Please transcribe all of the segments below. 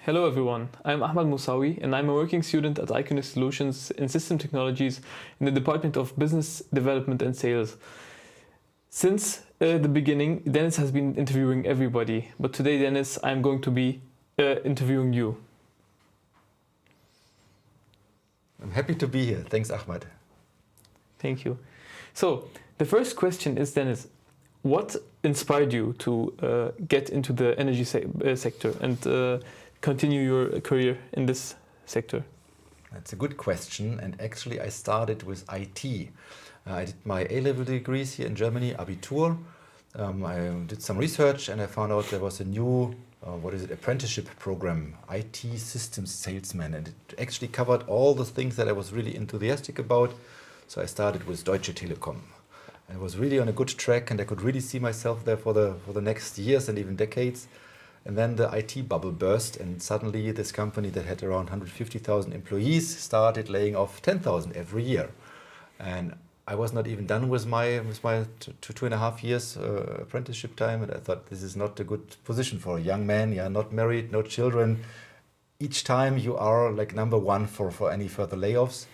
Hello everyone, I'm Ahmad and I'm a working student at Iconic Solutions in System Technologies in the Department of Business Development and Sales. Since the beginning, Dennis has been interviewing everybody, but today, Dennis, I'm going to be interviewing you. I'm happy to be here. Thanks, Ahmad. Thank you. So, the first question is, Dennis, what inspired you to get into the energy sector and continue your career in this sector? That's a good question, and actually I started with IT. I did my A-level degrees here in Germany, Abitur. I did some research and I found out there was a new apprenticeship program, IT systems salesman, and it actually covered all the things that I was really enthusiastic about. So I started with Deutsche Telekom. I was really on a good track and I could really see myself there for the next years and even decades. And then the IT bubble burst, and suddenly this company that had around 150,000 employees started laying off 10,000 every year. And I was not even done with my 2.5 years apprenticeship time, and I thought this is not a good position for a young man. You are not married, no children. Each time you are like number one for any further layoffs.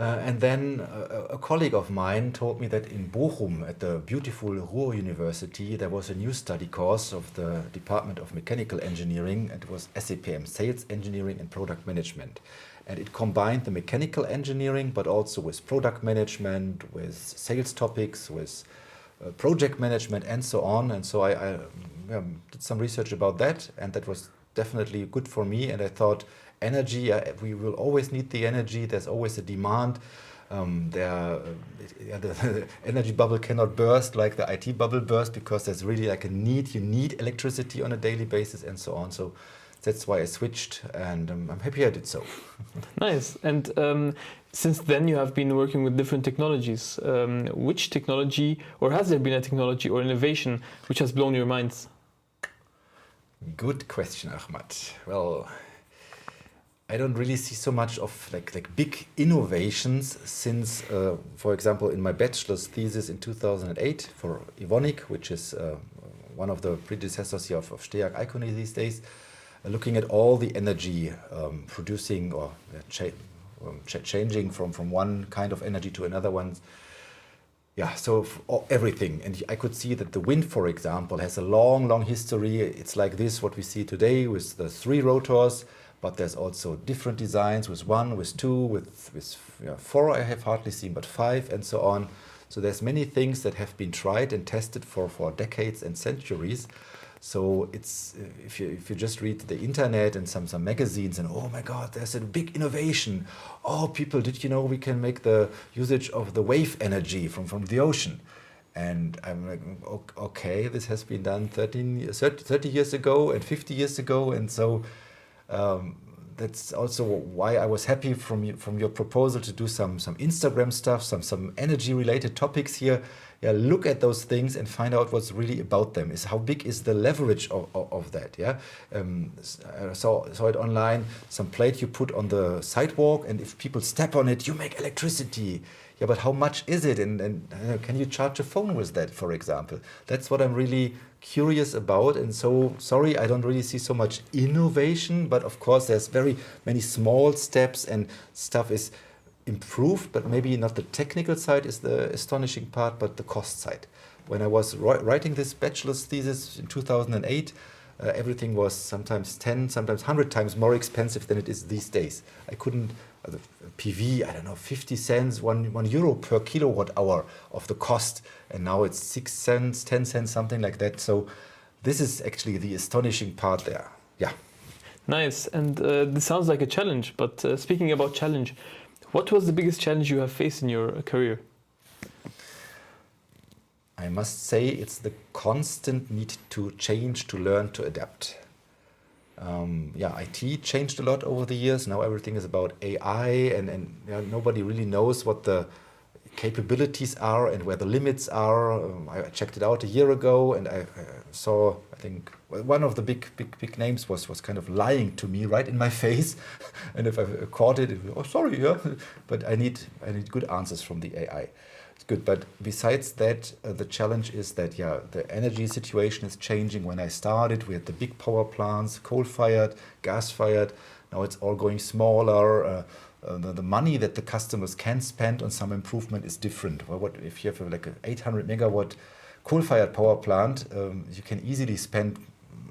And then a colleague of mine told me that in Bochum, at the beautiful Ruhr University, there was a new study course of the Department of Mechanical Engineering. It was SAPM, Sales Engineering and Product Management. And it combined the mechanical engineering, but also with product management, with sales topics, with project management, and so on. And so I did some research about that, and that was definitely good for me. And I thought, energy, we will always need the energy. There's always a demand. The energy bubble cannot burst like the IT bubble burst, because there's really like a need. You need electricity on a daily basis and so on. So that's why I switched, and I'm happy I did so. Nice. And since then you have been working with different technologies. Which technology, or has there been a technology or innovation which has blown your minds? Good question, Ahmad. Well, I don't really see so much of like big innovations since, for example, in my bachelor's thesis in 2008 for Evonik, which is one of the predecessors here of Steag Iconic these days, looking at all the energy producing or changing from one kind of energy to another one. Yeah, so everything. And I could see that the wind, for example, has a long history. It's like this, what we see today with the 3 rotors. But there's also different designs with 1, with 2, with 4 I have hardly seen, but 5 and so on. So there's many things that have been tried and tested for decades and centuries. So it's if you just read the internet and some magazines and oh my God, there's a big innovation. Oh people, did you know we can make the usage of the wave energy from the ocean? And I'm like, okay, this has been done 30 years ago and 50 years ago, and so that's also why I was happy from your proposal to do some Instagram stuff, some energy related topics here. Yeah, look at those things and find out what's really about them. Is how big is the leverage of that? Yeah, I saw it online. Some plate you put on the sidewalk, and if people step on it, you make electricity. Yeah, but how much is it? And can you charge a phone with that, for example? That's what I'm really curious about. And so, sorry, I don't really see so much innovation, but of course there's very many small steps and stuff is improved, but maybe not the technical side is the astonishing part, but the cost side. When I was writing this bachelor's thesis in 2008, everything was sometimes 10, sometimes 100 times more expensive than it is these days. I couldn't, the PV, I don't know, 50 cents, €1 per kilowatt hour of the cost. And now it's 6 cents, 10 cents, something like that. So this is actually the astonishing part there. Yeah. Nice. And this sounds like a challenge, but speaking about challenge, what was the biggest challenge you have faced in your career? I must say it's the constant need to change, to learn, to adapt. IT changed a lot over the years. Now everything is about AI, and nobody really knows what the capabilities are and where the limits are. I checked it out a year ago, and I saw, I think, one of the big names was kind of lying to me right in my face. And if I caught it, oh sorry, yeah. But I need good answers from the AI. it's good. But besides that, the challenge is that, yeah, the energy situation is changing. When I started, we had the big power plants, coal-fired, gas-fired. Now it's all going smaller. The money that the customers can spend on some improvement is different. Well, what if you have like an 800 megawatt coal-fired power plant, you can easily spend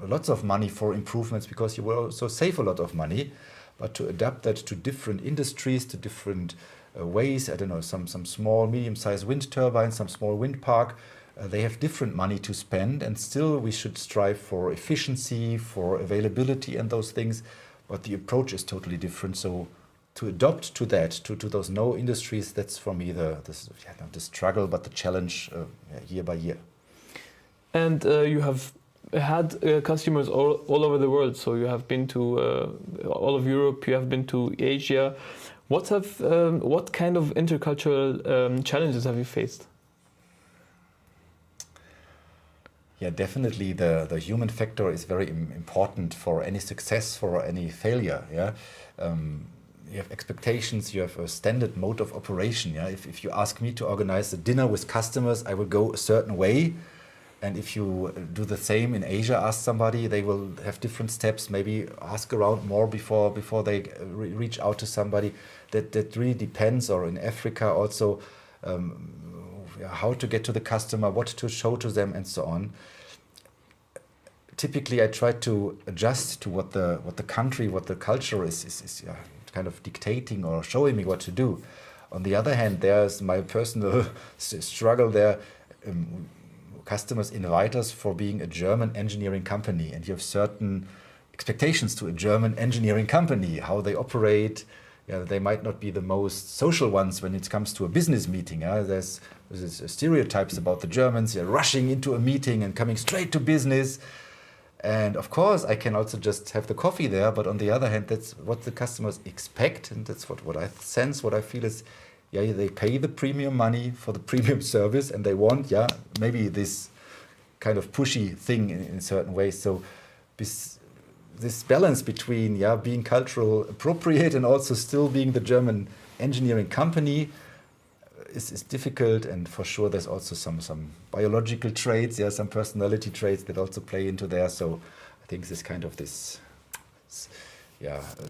lots of money for improvements because you will also save a lot of money. But to adapt that to different industries, to different ways, I don't know, some small, medium-sized wind turbines, some small wind park, they have different money to spend, and still we should strive for efficiency, for availability and those things, but the approach is totally different. So to adopt to that, to those no industries, that's for me the struggle, but the challenge year by year. And you have had customers all over the world. So you have been to all of Europe, you have been to Asia. What kind of intercultural challenges have you faced? Yeah, definitely the human factor is very important for any success, for any failure. Yeah. You have expectations, you have a standard mode of operation. Yeah? If you ask me to organize a dinner with customers, I will go a certain way. And if you do the same in Asia, ask somebody, they will have different steps, maybe ask around more before they reach out to somebody. That really depends. Or in Africa also, how to get to the customer, what to show to them, and so on. Typically, I try to adjust to what the country, what the culture is kind of dictating or showing me what to do. On the other hand, there's my personal struggle there. Customers invite us for being a German engineering company, and you have certain expectations to a German engineering company, how they operate. Yeah, they might not be the most social ones when it comes to a business meeting. There's stereotypes about the Germans. They're rushing into a meeting and coming straight to business. And of course, I can also just have the coffee there. But on the other hand, that's what the customers expect. And that's what I sense, what I feel is, yeah, they pay the premium money for the premium service. And they want, yeah, maybe this kind of pushy thing in certain ways. So this balance between, yeah, being cultural appropriate and also still being the German engineering company is difficult, and for sure there's also some biological traits, yeah, some personality traits that also play into there. So I think this kind of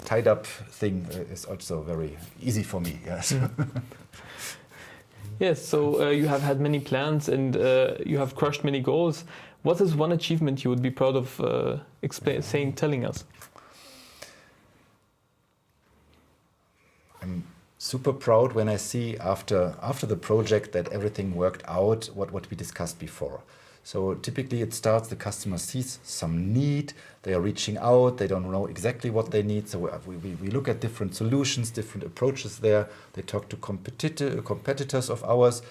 tied up thing is also very easy for me. Yes. Yes. So you have had many plans and you have crushed many goals. What is one achievement you would be proud of telling us? I'm super proud when I see after the project that everything worked out, what we discussed before. So typically it starts, the customer sees some need, they are reaching out, they don't know exactly what they need. So we look at different solutions, different approaches there. They talk to competitors of ours,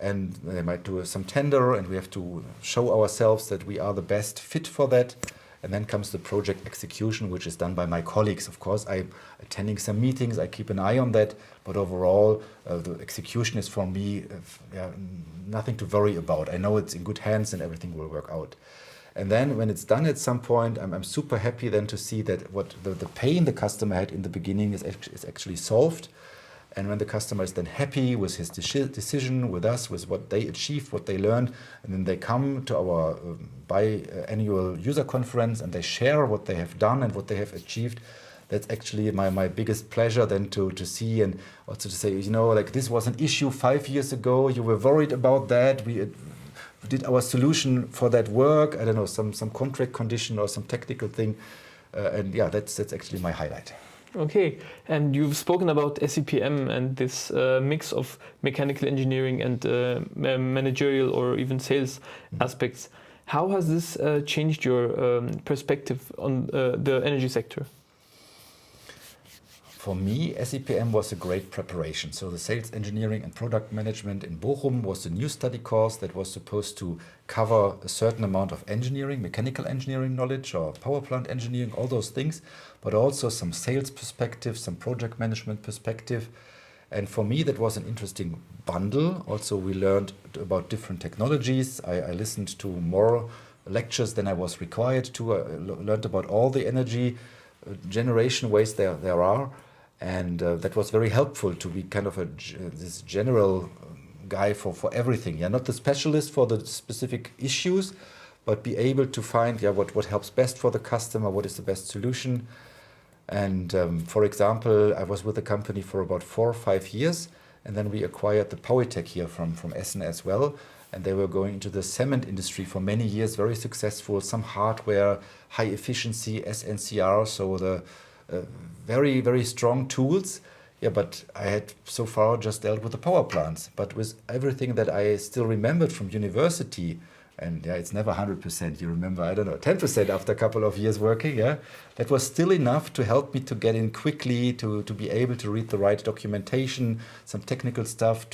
and they might do some tender, and we have to show ourselves that we are the best fit for that. And then comes the project execution, which is done by my colleagues. Of course, I'm attending some meetings, I keep an eye on that, but overall, the execution is for me nothing to worry about. I know it's in good hands and everything will work out. And then when it's done at some point, I'm super happy then to see that what the pain the customer had in the beginning is actually solved. And when the customer is then happy with his decision, with us, with what they achieved, what they learned, and then they come to our biannual user conference and they share what they have done and what they have achieved, that's actually my biggest pleasure then to see, and also to say, you know, like this was an issue 5 years ago, you were worried about that, we did our solution for that work, I don't know, some contract condition or some technical thing, and yeah, that's actually my highlight. Okay, and you've spoken about SCPM and this mix of mechanical engineering and managerial or even sales aspects. How has this changed your perspective on the energy sector? For me, SCPM was a great preparation. So the sales engineering and product management in Bochum was a new study course that was supposed to cover a certain amount of engineering, mechanical engineering knowledge or power plant engineering, all those things, but also some sales perspective, some project management perspective. And for me, that was an interesting bundle. Also, we learned about different technologies. I listened to more lectures than I was required to. I learned about all the energy generation ways there are. And that was very helpful to be kind of this general guy for everything. Yeah, not the specialist for the specific issues, but be able to find what helps best for the customer, what is the best solution. And for example, I was with the company for about 4 or 5 years, and then we acquired the Polytech here from Essen as well. And they were going into the cement industry for many years, very successful, some hardware, high efficiency, SNCR, so the very, very strong tools. Yeah, but I had so far just dealt with the power plants. But with everything that I still remembered from university, and yeah, it's never 100%. You remember, I don't know, 10% after a couple of years working. Yeah, that was still enough to help me to get in quickly, to be able to read the right documentation, some technical stuff.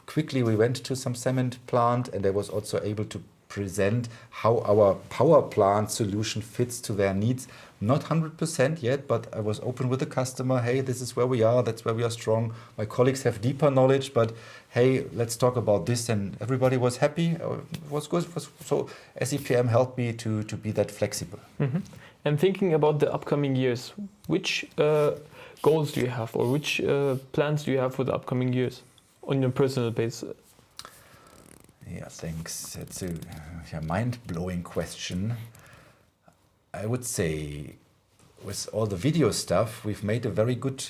Quickly we went to some cement plant, and I was also able to present how our power plant solution fits to their needs. Not 100% yet, but I was open with the customer. Hey, this is where we are. That's where we are strong. My colleagues have deeper knowledge, but hey, let's talk about this. And everybody was happy. It was good. So SEPM helped me to be that flexible. Mm-hmm. And thinking about the upcoming years, which goals do you have, or which plans do you have for the upcoming years on your personal basis? Yeah, thanks. It's a mind-blowing question. I would say with all the video stuff, we've made a very good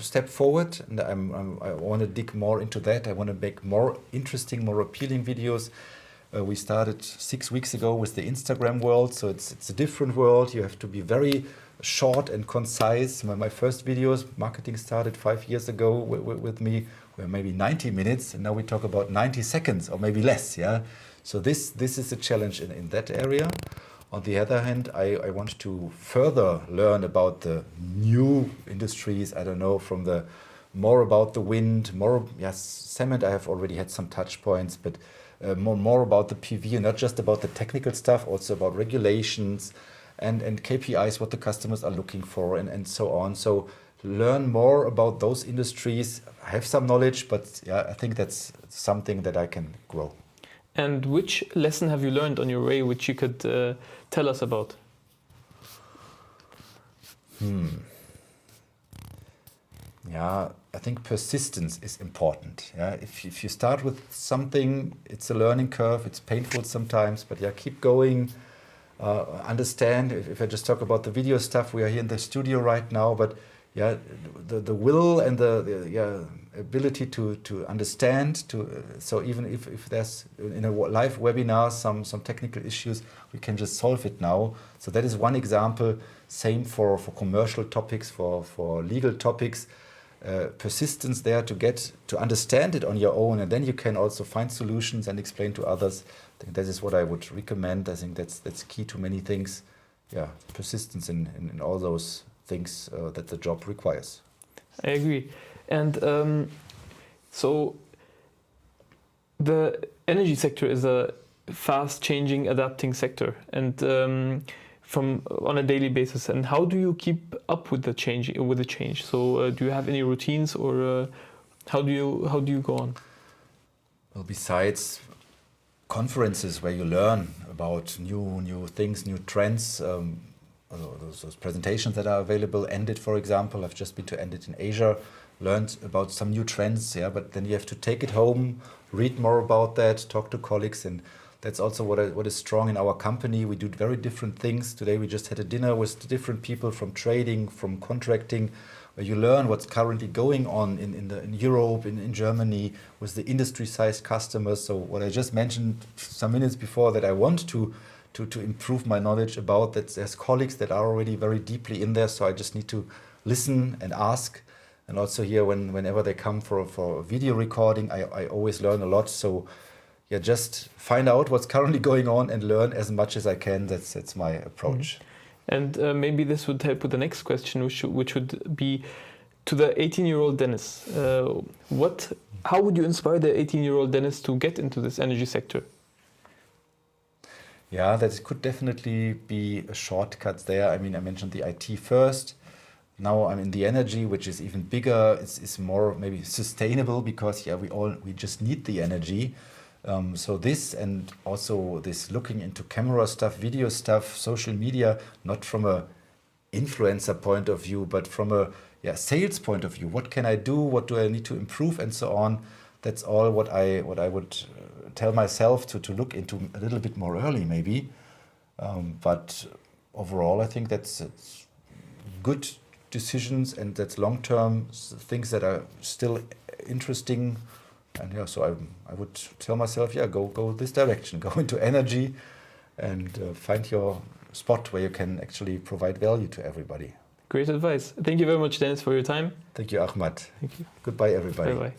step forward, and I want to dig more into that. I want to make more interesting, more appealing videos. We started 6 weeks ago with the Instagram world, so it's a different world. You have to be very short and concise. My first videos, marketing started 5 years ago with me, were maybe 90 minutes, and now we talk about 90 seconds or maybe less. Yeah, so this is a challenge in that area. On the other hand, I want to further learn about the new industries. I don't know, from the more about the wind, more, yes, cement. I have already had some touch points, but more about the PV, and not just about the technical stuff, also about regulations and KPIs, what the customers are looking for, and so on. So learn more about those industries. I have some knowledge, but yeah, I think that's something that I can grow. And which lesson have you learned on your way, which you could tell us about? Yeah, I think persistence is important. Yeah, if you start with something, it's a learning curve. It's painful sometimes, but yeah, keep going. Understand. If I just talk about the video stuff, we are here in the studio right now, but yeah, the will and the ability to understand. So even if there's in a live webinar some technical issues, we can just solve it now. So that is one example. Same for commercial topics, for legal topics. Persistence there to understand it on your own, and then you can also find solutions and explain to others. I think that is what I would recommend. I think that's key to many things. Yeah, persistence in all those things that the job requires. I agree. And so the energy sector is a fast-changing, adapting sector, and from on a daily basis. And how do you keep up with the change? So do you have any routines, or how do you go on? Well, besides conferences where you learn about new things, new trends. Those presentations that are available, Endit, for example. I've just been to Endit in Asia, learned about some new trends, yeah, but then you have to take it home, read more about that, talk to colleagues, and that's also what is strong in our company. We do very different things. Today we just had a dinner with different people from trading, from contracting, where you learn what's currently going on in Europe, in Germany, with the industry-sized customers. So what I just mentioned some minutes before, that I want to improve my knowledge about, that there's colleagues that are already very deeply in there, so I just need to listen and ask. And also here, whenever they come for video recording, I always learn a lot. So yeah, just find out what's currently going on and learn as much as I can. That's my approach. And maybe this would help with the next question, which would be to the 18-year-old Dennis. How would you inspire the 18-year-old Dennis to get into this energy sector? Yeah, that could definitely be a shortcut there. I mean, I mentioned the IT first. Now I'm in the energy, which is even bigger. It's more maybe sustainable, because yeah, we just need the energy. So this, and also this looking into camera stuff, video stuff, social media, not from a influencer point of view, but from a sales point of view. What can I do? What do I need to improve, and so on. that's all what I would tell myself to look into a little bit more early, maybe. But overall, I think that's good decisions, and that's long-term things that are still interesting. And yeah, so I would tell myself, yeah, go this direction, go into energy, and find your spot where you can actually provide value to everybody. Great advice. Thank you very much, Dennis, for your time. Thank you, Ahmad. Thank you. Goodbye, everybody. Bye-bye.